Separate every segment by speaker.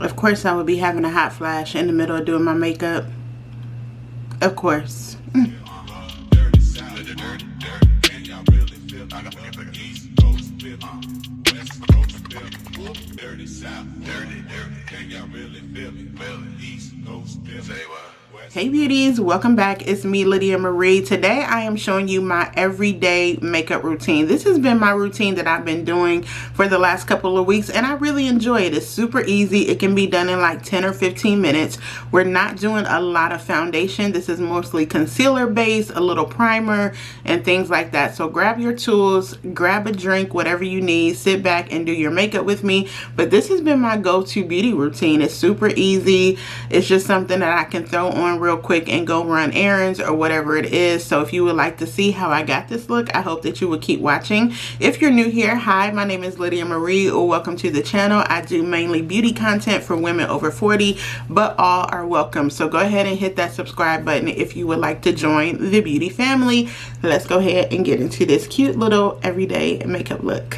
Speaker 1: Of course I would be having a hot flash in the middle of doing my makeup. Of course. Hey beauties, welcome back. It's me, Lydia Marie. Today I am showing you my everyday makeup routine. This has been my routine that I've been doing for the last couple of weeks, and I really enjoy it. It's super easy. It can be done in like 10 or 15 minutes. We're not doing a lot of foundation. This is mostly concealer base, a little primer, and things like that. So grab your tools, grab a drink, whatever you need, sit back and do your makeup with me. But this has been my go-to beauty routine. It's super easy. It's just something that I can throw on real quick and go run errands or whatever it is. So if you would like to see how I got this look, I hope that you would keep watching. If you're new here, hi, my name is Lydia Marie, or welcome to the channel. I do mainly beauty content for women over 40, but all are welcome. So go ahead and hit that subscribe button if you would like to join the beauty family. Let's go ahead and get into this cute little everyday makeup look.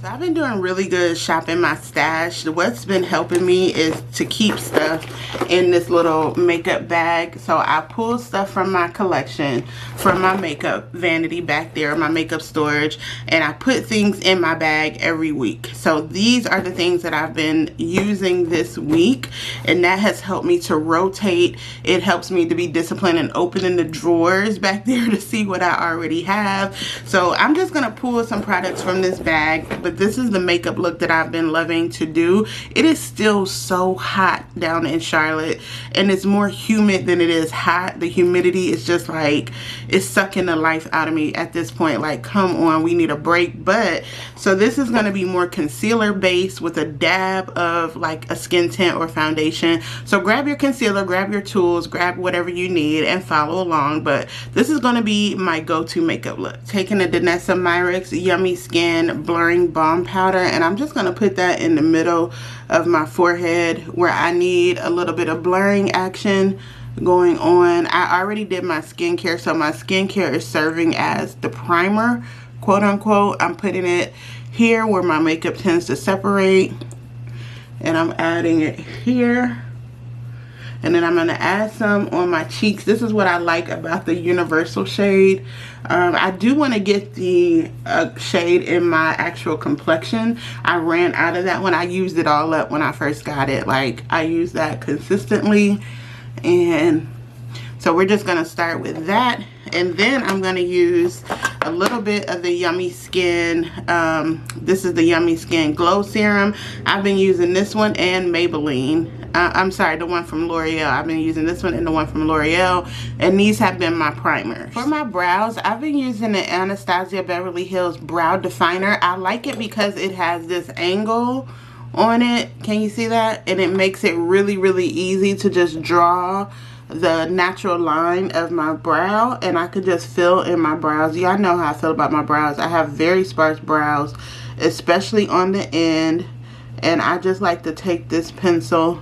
Speaker 1: So I've been doing really good shopping my stash. What's been helping me is to keep stuff in this little makeup bag. So I pull stuff from my collection, from my makeup vanity back there, my makeup storage, and I put things in my bag every week. So these are the things that I've been using this week, and that has helped me to rotate. It helps me to be disciplined and opening the drawers back there to see what I already have. So I'm just gonna pull some products from this bag, but this is the makeup look that I've been loving to do. It is still so hot down in Charlotte, and it's more humid than it is hot. The humidity is just like, it's sucking the life out of me at this point. Like, come on, we need a break. But so this is going to be more concealer based with a dab of like a skin tint or foundation. So grab your concealer, grab your tools, grab whatever you need and follow along. But this is going to be my go-to makeup look. Taking a Danessa Myricks Yummy Skin Blurring Balm Powder, and I'm just going to put that in the middle of my forehead where I need a little bit of blurring action going on. I already did my skincare, so my skincare is serving as the primer, quote unquote. I'm putting it here where my makeup tends to separate, and I'm adding it here. And then I'm going to add some on my cheeks. This is what I like about the universal shade. I do want to get the shade in my actual complexion. I ran out of that one. I used it all up when I first got it. Like, I use that consistently. And so we're just going to start with that. And then I'm going to use a little bit of the Yummy Skin. This is the Yummy Skin Glow Serum. I've been using this one and Maybelline. I'm sorry, the one from L'Oreal. I've been using this one and the one from L'Oreal. And these have been my primers. For my brows, I've been using the Anastasia Beverly Hills Brow Definer. I like it because it has this angle on it. Can you see that? And it makes it really, really easy to just draw the natural line of my brow, and I could just fill in my brows. Y'all know how I feel about my brows. I have very sparse brows, especially on the end, and I just like to take this pencil,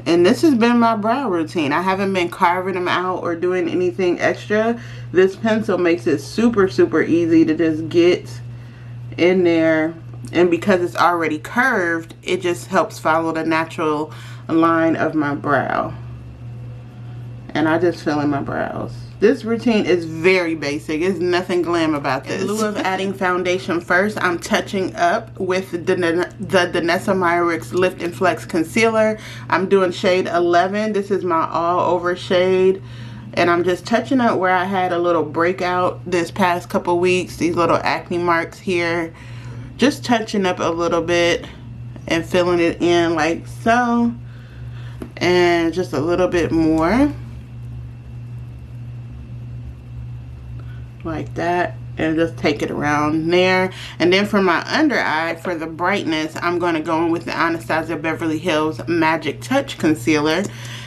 Speaker 1: and this has been my brow routine. I haven't been carving them out or doing anything extra. This pencil makes it super, super easy to just get in there, and because it's already curved, it just helps follow the natural line of my brow. And I just fill in my brows. This routine is very basic. There's nothing glam about this. In lieu of adding foundation first, I'm touching up with the Danessa Myricks Lift and Flex Concealer. I'm doing shade 11. This is my all over shade. And I'm just touching up where I had a little breakout this past couple weeks. These little acne marks here. Just touching up a little bit and filling it in like so. And just a little bit more. Like that, and just take it around there. And then for my under eye, for the brightness, I'm going to go in with the Anastasia Beverly Hills Magic Touch Concealer,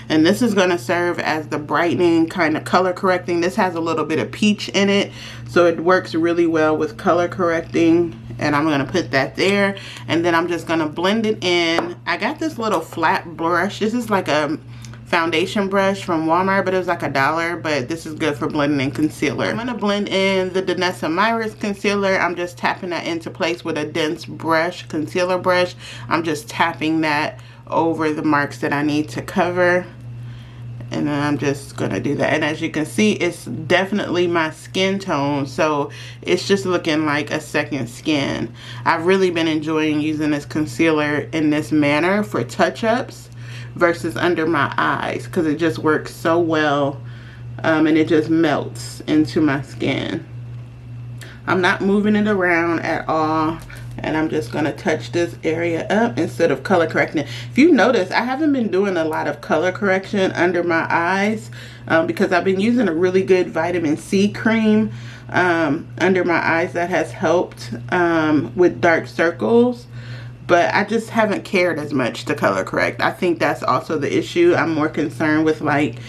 Speaker 1: and this is going to serve as the brightening, kind of color correcting. This has a little bit of peach in it, so it works really well with color correcting, and I'm going to put that there. And then I'm just going to blend it in. I got this little flat brush. This is like a foundation brush from Walmart, but it was like $1, but this is good for blending in concealer. I'm gonna blend in the Danessa Myricks concealer. I'm just tapping that into place with a dense brush, concealer brush. I'm just tapping that over the marks that I need to cover. And then I'm just gonna do that. And as you can see, it's definitely my skin tone, so it's just looking like a second skin. I've really been enjoying using this concealer in this manner for touch-ups versus under my eyes, because it just works so well, and it just melts into my skin. I'm not moving it around at all. And I'm just going to touch this area up instead of color correcting it. If you notice, I haven't been doing a lot of color correction under my eyes because I've been using a really good vitamin C cream under my eyes that has helped with dark circles. But I just haven't cared as much to color correct. I think that's also the issue. I'm more concerned with like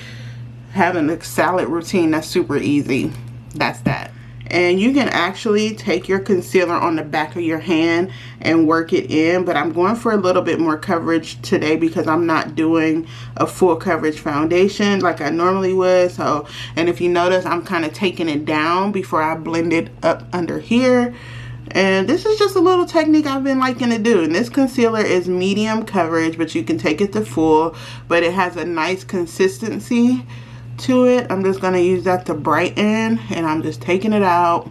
Speaker 1: having a salad routine that's super easy. That's that. And you can actually take your concealer on the back of your hand and work it in, but I'm going for a little bit more coverage today because I'm not doing a full coverage foundation like I normally would. So, and if you notice, I'm kind of taking it down before I blend it up under here. And this is just a little technique I've been liking to do. And this concealer is medium coverage, but you can take it to full, but it has a nice consistency to it. I'm just going to use that to brighten, and I'm just taking it out.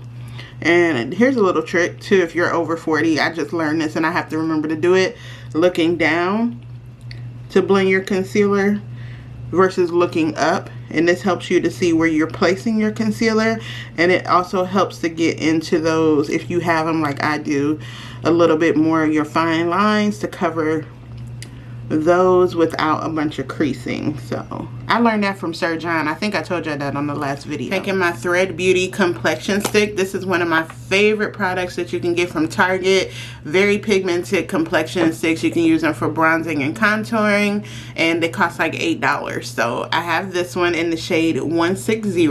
Speaker 1: And here's a little trick too, if you're over 40. I just learned this and I have to remember to do it looking down to blend your concealer versus looking up, and this helps you to see where you're placing your concealer, and it also helps to get into those, if you have them like I do, a little bit more of your fine lines, to cover those without a bunch of creasing. So I learned that from Sir John. I think I told you that on the last video. Taking my Thread Beauty complexion stick. This is one of my favorite products that you can get from Target. Very pigmented complexion sticks. You can use them for bronzing and contouring, and they cost like $8. So I have this one in the shade 160,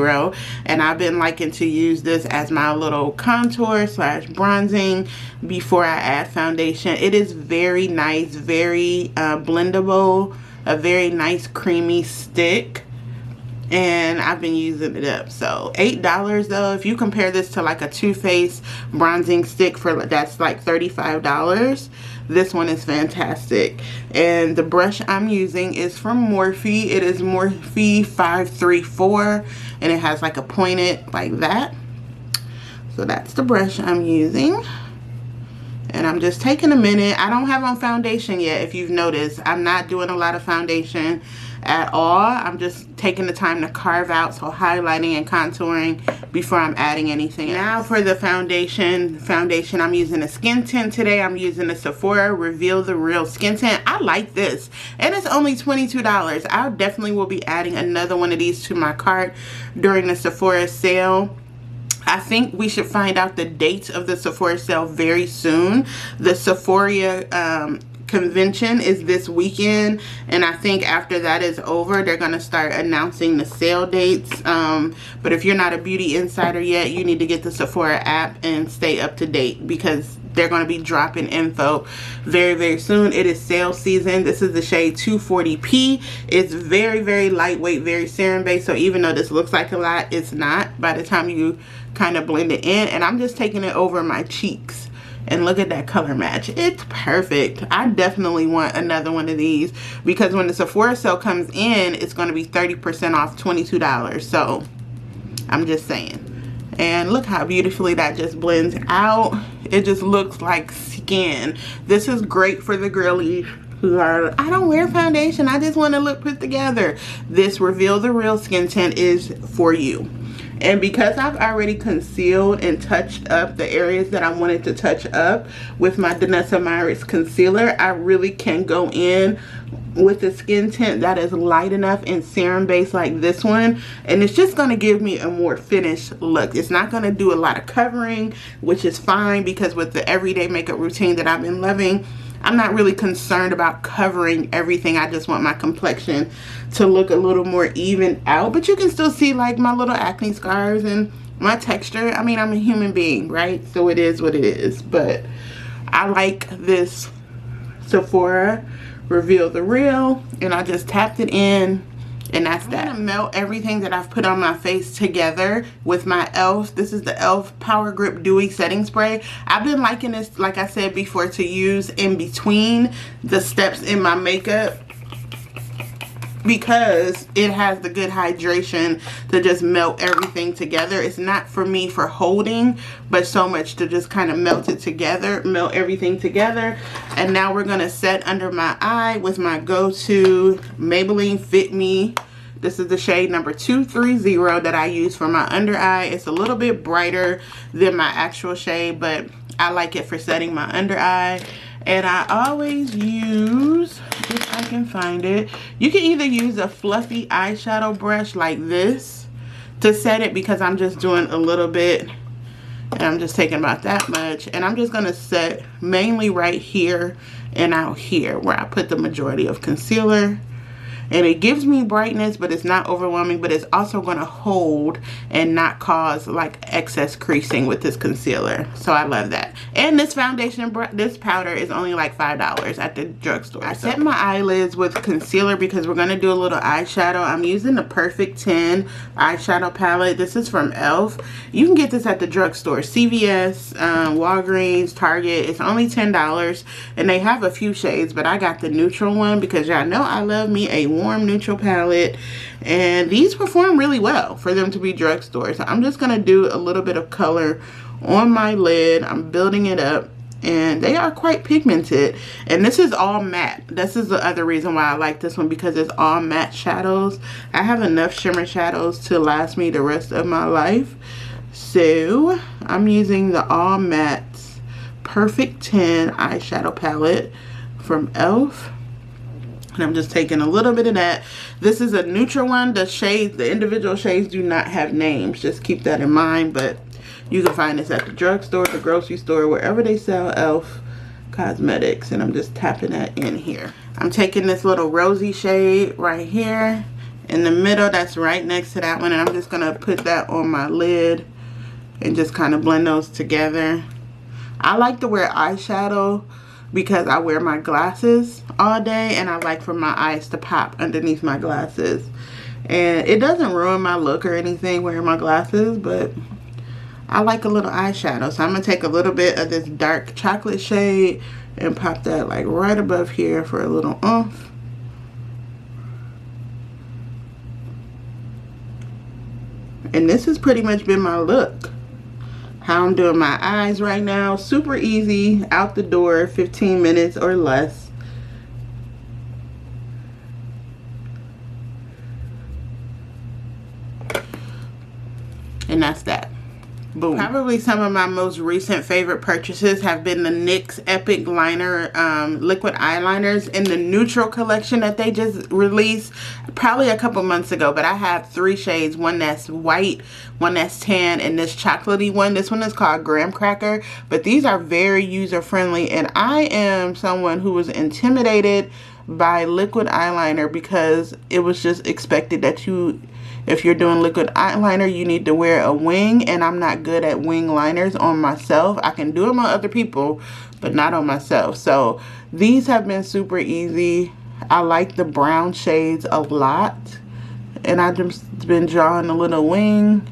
Speaker 1: and I've been liking to use this as my little contour slash bronzing before I add foundation. It is very nice, very blendable, a very nice creamy stick, and I've been using it up. So $8 though, if you compare this to like a Too Faced bronzing stick for that's like $35, this one is fantastic. And the brush I'm using is from Morphe. It is Morphe 534, and it has like a pointed like that. So that's the brush I'm using. And I'm just taking a minute. I don't have on foundation yet. If you've noticed, I'm not doing a lot of foundation at all. I'm just taking the time to carve out, so highlighting and contouring before I'm adding anything else. Now for the foundation, I'm using a skin tint today. I'm using the Sephora Reveal the Real Skin Tint. I like this, and it's only $22. I definitely will be adding another one of these to my cart during the Sephora sale. I think we should find out the dates of the Sephora sale very soon. The Sephora convention is this weekend, and I think after that is over, they're going to start announcing the sale dates. But if you're not a beauty insider yet, you need to get the Sephora app and stay up to date, because they're going to be dropping info very, very soon. It is sale season. This is the shade 240p. It's very, very lightweight, very serum based. So even though this looks like a lot, it's not by the time you kind of blend it in. And I'm just taking it over my cheeks. And look at that color match. It's perfect. I definitely want another one of these, because when the Sephora sale comes in, it's going to be 30% off, $22. So I'm just saying. And look how beautifully that just blends out. It just looks like skin. This is great for the girlies who are, I don't wear foundation, I just want to look put together. This Reveal the Real Skin Tint is for you. And because I've already concealed and touched up the areas that I wanted to touch up with my Danessa Myricks concealer, I really can go in with a skin tint that is light enough and serum based like this one, and it's just going to give me a more finished look. It's not going to do a lot of covering, which is fine, because with the everyday makeup routine that I've been loving, I'm not really concerned about covering everything. I just want my complexion to look a little more even out, but you can still see like my little acne scars and my texture. I mean, I'm a human being, right? So it is what it is. But I like this Sephora Reveal the Real, and I just tapped it in And that's that. I'm gonna melt everything that I've put on my face together with my e.l.f. This is the e.l.f. Power Grip Dewy Setting Spray. I've been liking this, like I said before, to use in between the steps in my makeup, because it has the good hydration to just melt everything together. It's not for me for holding, but so much to just kind of melt it together, melt everything together. And now we're gonna set under my eye with my go-to Maybelline Fit Me. This is the shade number 230 that I use for my under eye. It's a little bit brighter than my actual shade, but I like it for setting my under eye. And I always use, if I can find it, you can either use a fluffy eyeshadow brush like this to set it, because I'm just doing a little bit and I'm just taking about that much, and I'm just gonna set mainly right here and out here where I put the majority of concealer. And it gives me brightness, but it's not overwhelming, but it's also going to hold and not cause like excess creasing with this concealer. So I love that. And this foundation, this powder is only like $5 at the drugstore. I set my eyelids with concealer because we're going to do a little eyeshadow. I'm using the Perfect 10 eyeshadow palette. This is from e.l.f. You can get this at the drugstore, CVS, Walgreens, Target. It's only $10, and they have a few shades, but I got the neutral one because y'all know I love me a warm neutral palette, and these perform really well for them to be drugstore. So I'm just gonna do a little bit of color on my lid. I'm building it up, and they are quite pigmented, and this is all matte. This is the other reason why I like this one, because it's all matte shadows. I have enough shimmer shadows to last me the rest of my life, so I'm using the all matte Perfect 10 eyeshadow palette from e.l.f. And I'm just taking a little bit of that. This is a neutral one. The shades, the individual shades do not have names. Just keep that in mind. But you can find this at the drugstore, the grocery store, wherever they sell e.l.f. cosmetics. And I'm just tapping that in here. I'm taking this little rosy shade right here in the middle. That's right next to that one. And I'm just going to put that on my lid and just kind of blend those together. I like to wear eyeshadow because I wear my glasses all day, and I like for my eyes to pop underneath my glasses. And it doesn't ruin my look or anything wearing my glasses, but I like a little eyeshadow. So I'm going to take a little bit of this dark chocolate shade and pop that like right above here for a little oomph. And this has pretty much been my look. How I'm doing my eyes right now, super easy, out the door, 15 minutes or less. And that's that. Boom. Probably some of my most recent favorite purchases have been the NYX Epic Liner liquid eyeliners in the neutral collection that they just released probably a couple months ago. But I have 3 shades, one that's white, one that's tan, and this chocolatey one. This one is called Graham Cracker. But these are very user friendly, and I am someone who was intimidated by liquid eyeliner because it was just expected that if you're doing liquid eyeliner, you need to wear a wing, and I'm not good at wing liners on myself. I can do them on other people, but not on myself. So these have been super easy. I like the brown shades a lot, and I've just been drawing a little wing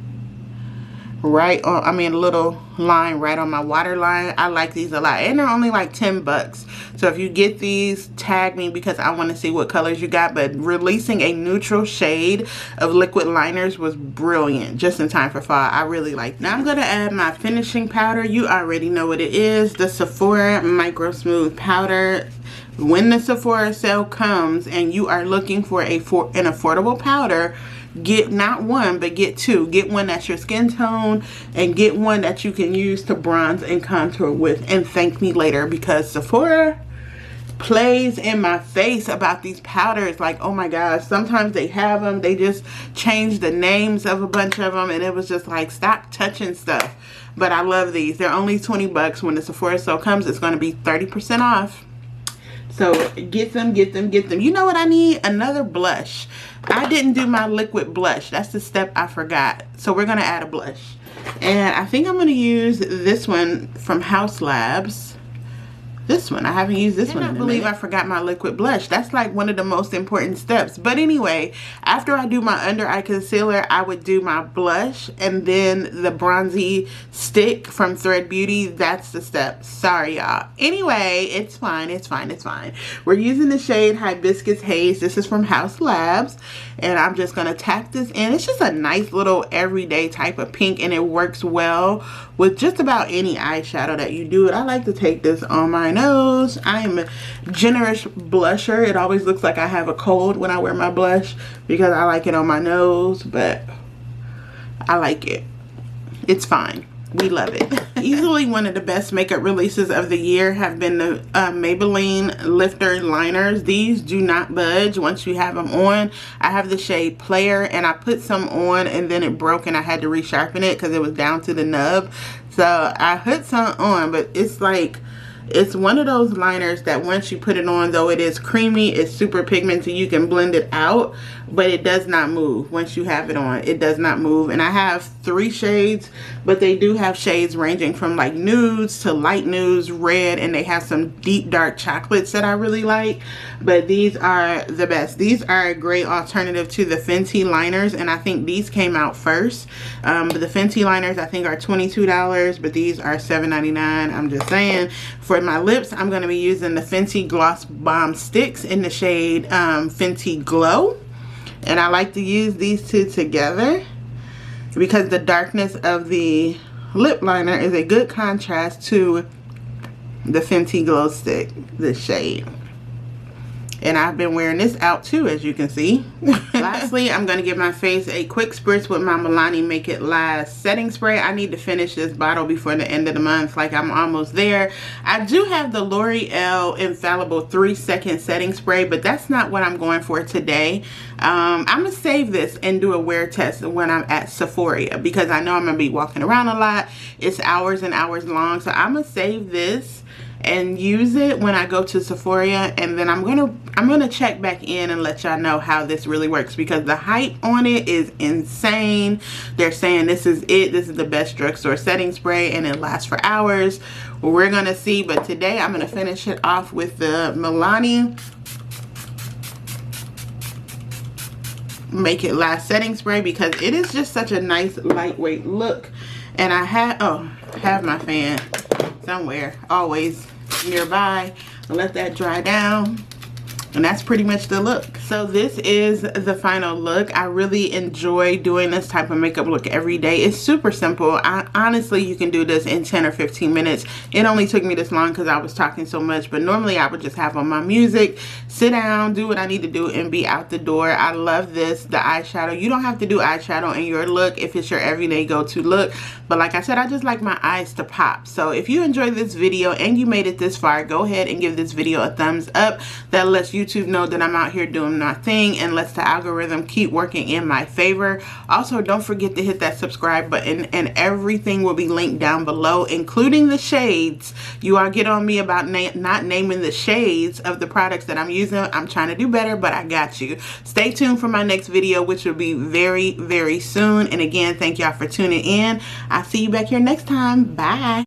Speaker 1: right on, a little line right on my waterline. I like these a lot, and they're only like $10. So if you get these, tag me because I want to see what colors you got. But releasing a neutral shade of liquid liners was brilliant, just in time for fall. I really like that. Now I'm going to add my finishing powder. You already know what it is, the Sephora Micro Smooth Powder. When the Sephora sale comes and you are looking for an affordable powder, get not one, but get 2. Get one that's your skin tone, and get one that you can use to bronze and contour with, and thank me later, because Sephora plays in my face about these powders. Like, oh my gosh, sometimes they have them, they just change the names of a bunch of them, and it was just like, stop touching stuff. But I love these. They're only $20. When the Sephora sale comes, it's going to be 30% off. So get them, get them, get them. You know what I need? Another blush. I didn't do my liquid blush. That's the step I forgot. So we're going to add a blush. And I think I'm going to use this one from House Labs. this one. I haven't used this one in a minute. I believe I forgot my liquid blush. That's like one of the most important steps. But anyway, after I do my under eye concealer, I would do my blush and then the bronzy stick from Thread Beauty. That's the step. Sorry, y'all. Anyway, it's fine. It's fine. It's fine. We're using the shade Hibiscus Haze. This is from House Labs. And I'm just going to tap this in. It's just a nice little everyday type of pink, and it works well with just about any eyeshadow that you do it. I like to take this on my nose. I am a generous blusher. It always looks like I have a cold when I wear my blush because I like it on my nose, but I like it. It's fine. We love it. Easily one of the best makeup releases of the year have been the Maybelline Lifter liners. These do not budge once you have them on. I have the shade Player, and I put some on and then it broke and I had to resharpen it because it was down to the nub. So I put some on, but it's like, it's one of those liners that once you put it on, though it is creamy, it's super pigmented, you can blend it out, but it does not move. Once you have it on, it does not move. And I have 3 shades, but they do have shades ranging from like nudes to light nudes, red, and they have some deep dark chocolates that I really like. But these are the best. These are a great alternative to the Fenty liners, and I think these came out first. But the Fenty liners I think are $22, but these are $7.99. I'm just saying. For my lips, I'm going to be using the Fenty Gloss Bomb Sticks in the shade Fenty Glow. And I like to use these two together because the darkness of the lip liner is a good contrast to the Fenty Glow Stick, this shade. And I've been wearing this out too, as you can see. Lastly, I'm going to give my face a quick spritz with my Milani Make It Last setting spray. I need to finish this bottle before the end of the month. Like, I'm almost there. I do have the L'Oreal Infallible 3-second setting spray, but that's not what I'm going for today. I'm going to save this and do a wear test when I'm at Sephora because I know I'm going to be walking around a lot. It's hours and hours long. So I'm going to save this and use it when I go to Sephora, and then I'm gonna check back in and let y'all know how this really works because the hype on it is insane. They're saying this is it, this is the best drugstore setting spray and it lasts for hours. Well, we're gonna see, but today I'm gonna finish it off with the Milani Make It Last setting spray because it is just such a nice lightweight look. And I have my fan somewhere always nearby. I'll let that dry down, and that's pretty much the look. So this is the final look. I really enjoy doing this type of makeup look every day. It's super simple. Honestly, you can do this in 10 or 15 minutes. It only took me this long because I was talking so much, but normally I would just have on my music, sit down, do what I need to do, and be out the door. I love this, the eyeshadow. You don't have to do eyeshadow in your look if it's your everyday go-to look, but like I said, I just like my eyes to pop. So if you enjoyed this video and you made it this far, go ahead and give this video a thumbs up. That lets YouTube know that I'm out here doing my thing and lets the algorithm keep working in my favor. Also, don't forget to hit that subscribe button, and everything will be linked down below, including the shades. You all get on me about not naming the shades of the products that I'm using. I'm trying to do better, but I got you. Stay tuned for my next video, which will be very, very soon. And again, thank y'all for tuning in. I'll see you back here next time. Bye.